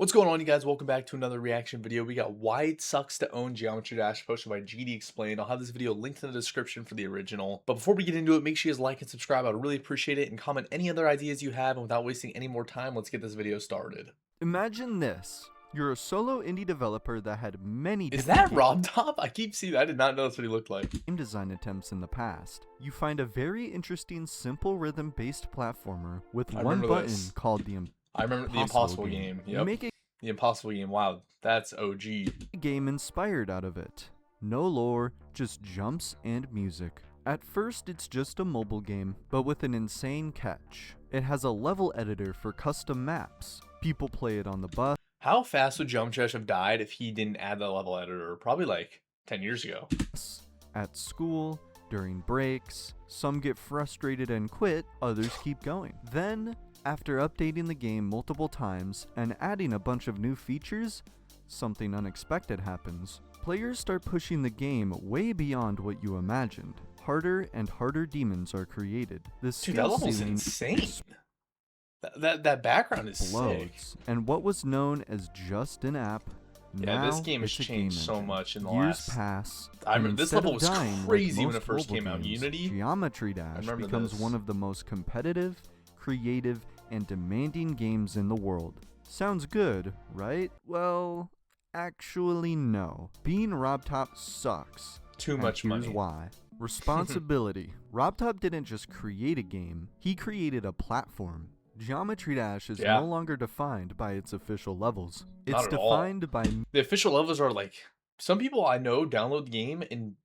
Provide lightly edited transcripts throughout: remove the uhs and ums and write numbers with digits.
What's going on, you guys? Welcome back to another reaction video. We got Why It Sucks to Own Geometry Dash, posted by GD Explained. I'll have this video linked in the description for the original. But before we get into it, make sure you guys like and subscribe. I'd really appreciate it. And comment any other ideas you have. And without wasting any more time, let's get this video started. Imagine this. You're a solo indie developer that had many Is different that Rob Top? I keep seeing that. I did not know that's what he looked like. game design attempts in the past. You find a very interesting simple rhythm-based platformer with I one remember button this. called the I remember the Impossible game. You Yep. make a The Impossible game. Wow, that's OG. game inspired out of it. No lore, just jumps and music. At first, it's just a mobile game, but with an insane catch. It has a level editor for custom maps. People play it on the bus, How fast would Geometry Dash have died if he didn't add the level editor? Probably like 10 years ago. at school, during breaks. Some get frustrated and quit, others keep going. Then, after updating the game multiple times and adding a bunch of new features, something unexpected happens. Players start pushing the game way beyond what you imagined. Harder and harder demons are created. The Dude, that skill level's ceiling insane. That background is sick. blows, and what was known as just an app, Yeah, this now game has it's a changed game so engine. much in the Years last. pass. I and remember this instead level of was dying like crazy when it most first mobile came out. games, Unity. Geometry Dash remember becomes this. one of the most competitive, creative, and demanding games in the world. Sounds good, right? Well, actually no. Being Rob Top sucks. Too And much here's money. why. Responsibility. Rob Top didn't just create a game, he created a platform. Geometry Dash is Yeah. no longer defined by its official levels. Not It's at all. defined by The official levels are like, some people I know download the game and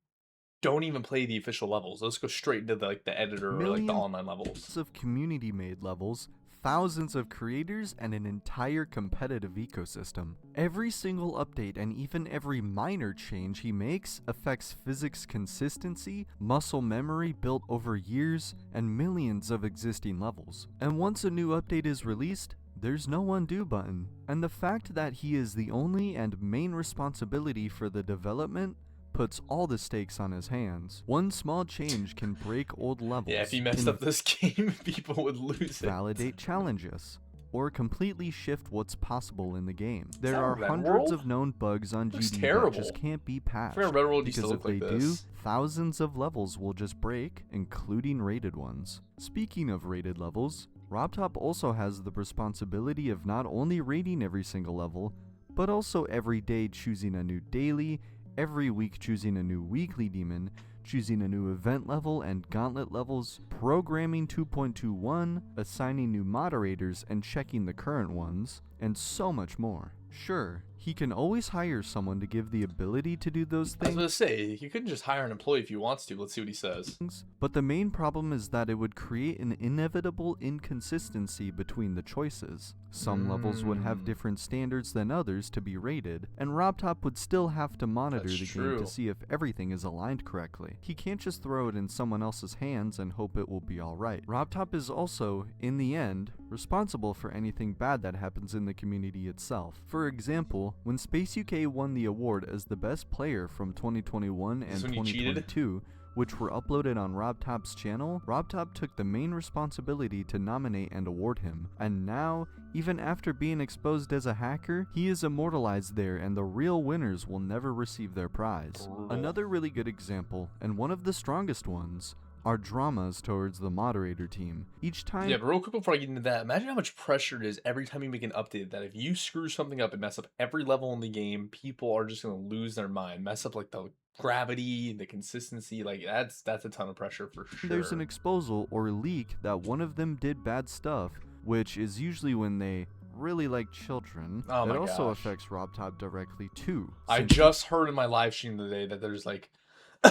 don't even play the official levels. Let's go straight into the editor or like the millions online levels. of community-made levels, thousands of creators, and an entire competitive ecosystem. Every single update and even every minor change he makes affects physics consistency, muscle memory built over years, and millions of existing levels. And once a new update is released, there's no undo button. And the fact that he is the only and main responsibility for the development puts all the stakes on his hands. One small change can break old levels. Yeah, if he messed up this game, people would lose it. Validate challenges, or completely shift what's possible in the game. There that are Red hundreds World? of known bugs on Looks GD terrible. that just can't be patched. Red World used to Because look if like they this. do, thousands of levels will just break, including rated ones. Speaking of rated levels, RobTop also has the responsibility of not only rating every single level, but also every day choosing a new daily, every week choosing a new weekly demon, choosing a new event level and gauntlet levels, programming 2.21, assigning new moderators and checking the current ones, and so much more. Sure, he can always hire someone to give the ability to do those I was things, gonna say, you couldn't just hire an employee if you wants to. Let's see what he says. but the main problem is that it would create an inevitable inconsistency between the choices. Some levels would have different standards than others to be rated, and RobTop would still have to monitor That's the game true. to see if everything is aligned correctly. He can't just throw it in someone else's hands and hope it will be alright. RobTop is also, in the end, responsible for anything bad that happens in the community itself. For example, when Space UK won the award as the best player from 2021 and Is this when you cheated? 2022, which were uploaded on RobTop's channel, RobTop took the main responsibility to nominate and award him. And now, even after being exposed as a hacker, he is immortalized there and the real winners will never receive their prize. Brutal. Another really good example, and one of the strongest ones, are dramas towards the moderator team. Each time Yeah, but real quick before I get into that, imagine how much pressure it is every time you make an update that if you screw something up and mess up every level in the game, people are just gonna lose their mind, mess up like the gravity, the consistency. Like that's a ton of pressure for sure. there's an exposal or leak that one of them did bad stuff, which is usually when they really like children. Oh my it also gosh. affects RobTop directly too. I since just heard in my live stream today that there's like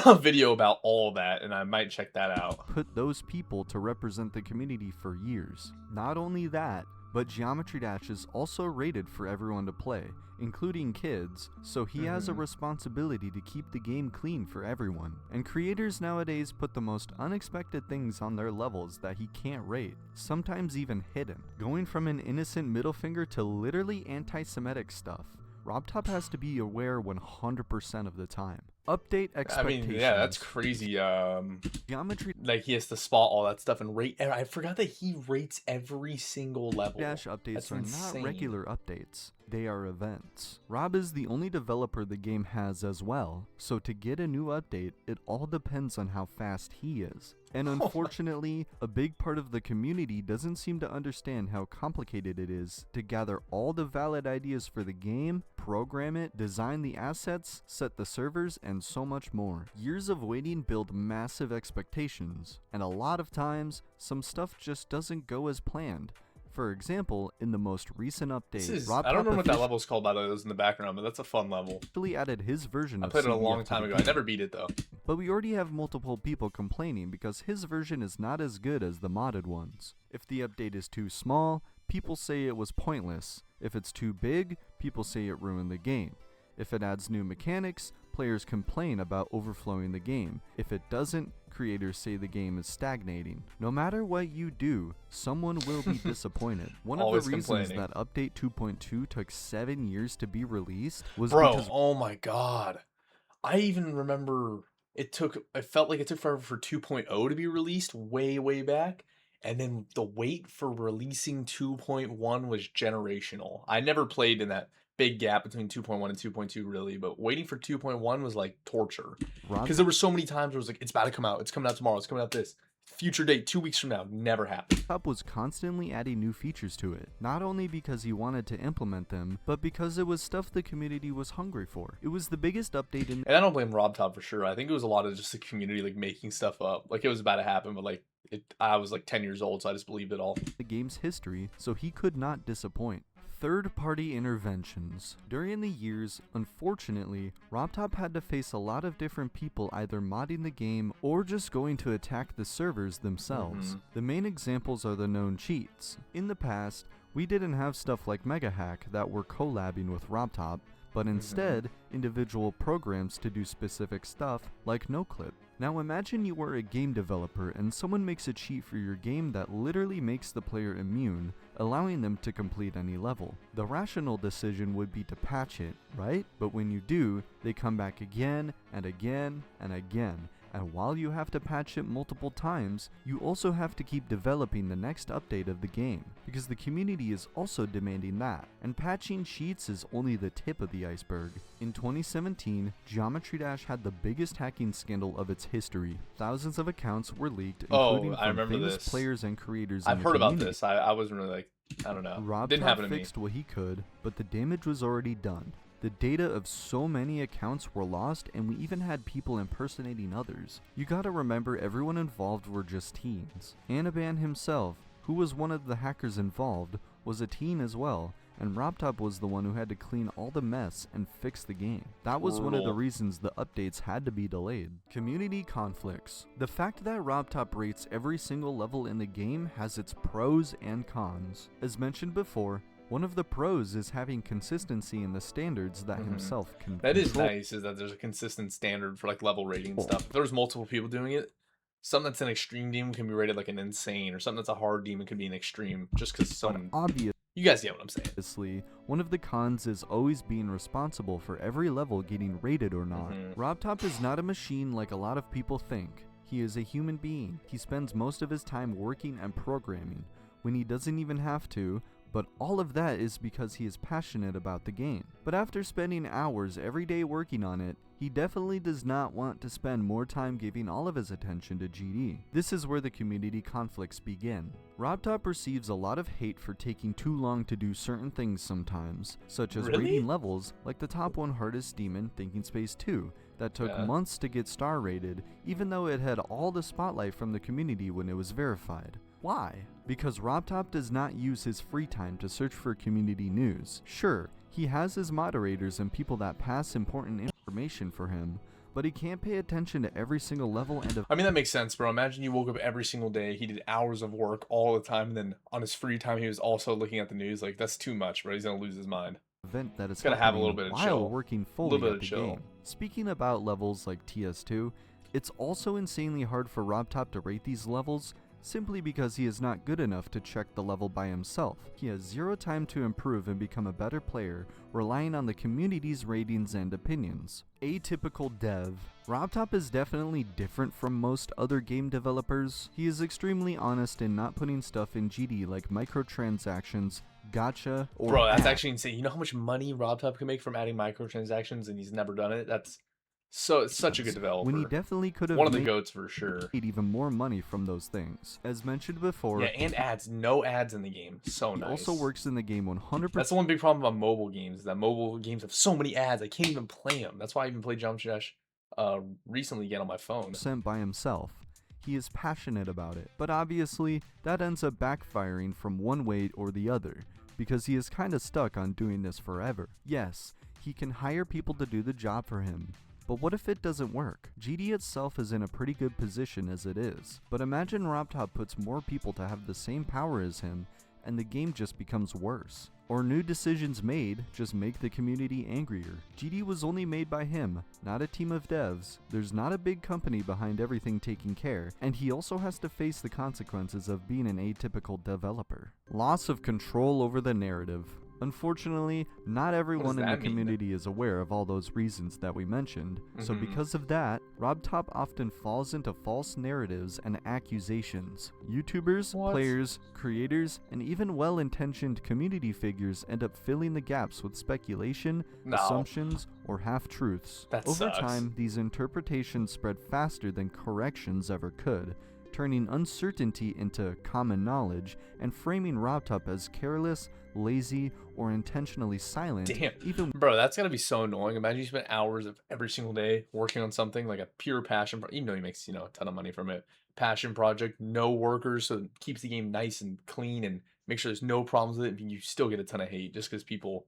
a video about all of that, and I might check that out. put those people to represent the community for years. Not only that, but Geometry Dash is also rated for everyone to play, including kids, so he has a responsibility to keep the game clean for everyone. And creators nowadays put the most unexpected things on their levels that he can't rate, sometimes even hidden, going from an innocent middle finger to literally anti-Semitic stuff. RobTop has to be aware 100% of the time. Update I mean, yeah, that's expectations. crazy. Geometry Like he has to spot all that stuff and rate. And I forgot that he rates every single level. Dash updates That's are not insane. regular updates, they are events. Rob is the only developer the game has as well, so to get a new update, it all depends on how fast he is. And Oh my. unfortunately, a big part of the community doesn't seem to understand how complicated it is to gather all the valid ideas for the game, program it, design the assets, set the servers, and so much more. Years of waiting build massive expectations, and a lot of times, some stuff just doesn't go as planned. For example, in the most recent This update, is. I don't RobTop remember what that level's called, by the way. It was in the background, but that's a fun level. officially added his version I of played it a long CDF to time the ago. I game. never beat it though. But we already have multiple people complaining because his version is not as good as the modded ones. If the update is too small, people say it was pointless. If it's too big, people say it ruined the game. If it adds new mechanics, players complain about overflowing the game. If it doesn't, creators say the game is stagnating. No matter what you do, someone will be disappointed. One of Always the reasons complaining. that Update 2.2 took 7 years to be released was Bro, because oh my god. I even remember it felt like it took forever for 2.0 to be released way back. And then the wait for releasing 2.1 was generational. I never played in that big gap between 2.1 and 2.2 really, but waiting for 2.1 was like torture. Rob Because there were so many times where it was like, it's about to come out, it's coming out tomorrow, it's coming out this. Future date, 2 weeks from now, never happened. Hub was constantly adding new features to it, not only because he wanted to implement them, but because it was stuff the community was hungry for. It was the biggest update in And I don't blame Rob Top for sure. I think it was a lot of just the community like making stuff up. Like it was about to happen, but like I was like 10 years old, so I just believed it all. the game's history, so he could not disappoint. Third-party interventions. During the years, unfortunately, RobTop had to face a lot of different people either modding the game or just going to attack the servers themselves. The main examples are the known cheats. In the past, we didn't have stuff like MegaHack that were collabing with RobTop, but instead, individual programs to do specific stuff like NoClip. Now imagine you were a game developer and someone makes a cheat for your game that literally makes the player immune, allowing them to complete any level. The rational decision would be to patch it, right? But when you do, they come back again and again and again. And while you have to patch it multiple times, you also have to keep developing the next update of the game, because the community is also demanding that. And patching cheats is only the tip of the iceberg. In 2017, Geometry Dash had the biggest hacking scandal of its history. Thousands of accounts were leaked, including Oh, I from remember famous this. players and creators in I've the heard about community. this. I wasn't really like, I don't know. Didn't RobTop happen to me. fixed what he could, but the damage was already done. The data of so many accounts were lost, and we even had people impersonating others. You gotta remember, everyone involved were just teens. Anaban himself, who was one of the hackers involved, was a teen as well, and RobTop was the one who had to clean all the mess and fix the game. That was one of the Brutal. reasons the updates had to be delayed. Community conflicts. The fact that RobTop rates every single level in the game has its pros and cons. As mentioned before, one of the pros is having consistency in the standards that himself can That is control. nice, is that there's a consistent standard for like level rating and stuff. If there's multiple people doing it, something that's an extreme demon can be rated like an insane, or something that's a hard demon can be an extreme, just because But some. obviously, You guys get what I'm saying. one of the cons is always being responsible for every level getting rated or not. RobTop is not a machine like a lot of people think. He is a human being. He spends most of his time working and programming, when he doesn't even have to, but all of that is because he is passionate about the game. But after spending hours every day working on it, he definitely does not want to spend more time giving all of his attention to GD. This is where the community conflicts begin. RobTop receives a lot of hate for taking too long to do certain things sometimes, such as Really? rating levels like the top 1 hardest demon, Thinking Space 2, that took months to get star rated, even though it had all the spotlight from the community when it was verified. Why? Because RobTop does not use his free time to search for community news. Sure, he has his moderators and people that pass important information for him, but he can't pay attention to every single level and I mean, that makes sense, bro. Imagine you woke up every single day, he did hours of work all the time, and then on his free time, he was also looking at the news. Like, that's too much, bro. He's gonna lose his mind. event that is Gotta have a little happening bit of while chill. working Little fully bit at of the chill. game. Speaking about levels like TS2, it's also insanely hard for RobTop to rate these levels simply because he is not good enough to check the level by himself. He has zero time to improve and become a better player, relying on the community's ratings and opinions. Atypical dev. RobTop is definitely different from most other game developers. He is extremely honest in not putting stuff in GD like microtransactions, gacha, or Bro, that's ads. actually insane. You know how much money RobTop can make from adding microtransactions, and he's never done it? That's such a good When he developer. definitely could have One of the made goats for sure. even more money from those things. As mentioned before, Yeah, and ads. No ads in the game. So he nice. also works in the game 100%. That's the one big problem about mobile games, is that mobile games have so many ads, I can't even play them. That's why I even played Geometry Dash recently again on my phone. By himself. He is passionate about it, but obviously that ends up backfiring from one way or the other, because he is kinda stuck on doing this forever. Yes, he can hire people to do the job for him, but what if it doesn't work? GD itself is in a pretty good position as it is, but imagine RobTop puts more people to have the same power as him, and the game just becomes worse. Or new decisions made just make the community angrier. GD was only made by him, not a team of devs. There's not a big company behind everything taking care, and he also has to face the consequences of being an atypical developer. Loss of control over the narrative. Unfortunately, not everyone in the community is aware of all those reasons that we mentioned, so because of that, RobTop often falls into false narratives and accusations. YouTubers, players, creators, and even well-intentioned community figures end up filling the gaps with speculation, assumptions, or half-truths. Over time, these interpretations spread faster than corrections ever could, turning uncertainty into common knowledge and framing RobTop as careless, lazy, or intentionally silent. Damn, bro, that's gotta be so annoying. Imagine you spend hours of every single day working on something like a pure passion, even though he makes, a ton of money from it. Passion project, no workers, so it keeps the game nice and clean and make sure there's no problems with it. You still get a ton of hate just because people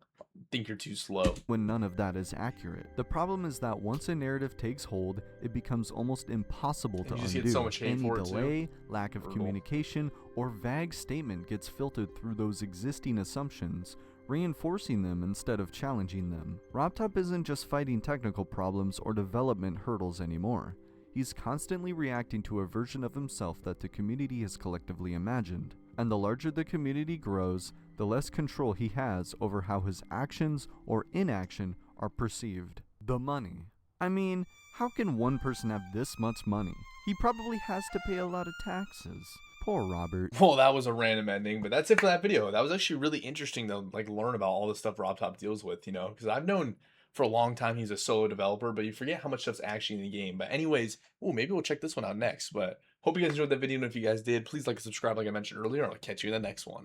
think you're too slow. When none of that is accurate. The problem is that once a narrative takes hold, it becomes almost impossible to undo. So much hate Any for delay, lack of communication, or vague statement gets filtered through those existing assumptions, reinforcing them instead of challenging them. RobTop isn't just fighting technical problems or development hurdles anymore. He's constantly reacting to a version of himself that the community has collectively imagined. And the larger the community grows, the less control he has over how his actions or inaction are perceived. The money. I mean, how can one person have this much money? He probably has to pay a lot of taxes. Poor Robert. Well, that was a random ending, but that's it for that video. That was actually really interesting to learn about all the stuff RobTop deals with, because I've known for a long time he's a solo developer, but you forget how much stuff's actually in the game. But anyways, maybe we'll check this one out next. But hope you guys enjoyed that video, and if you guys did, please like and subscribe like I mentioned earlier, and I'll catch you in the next one.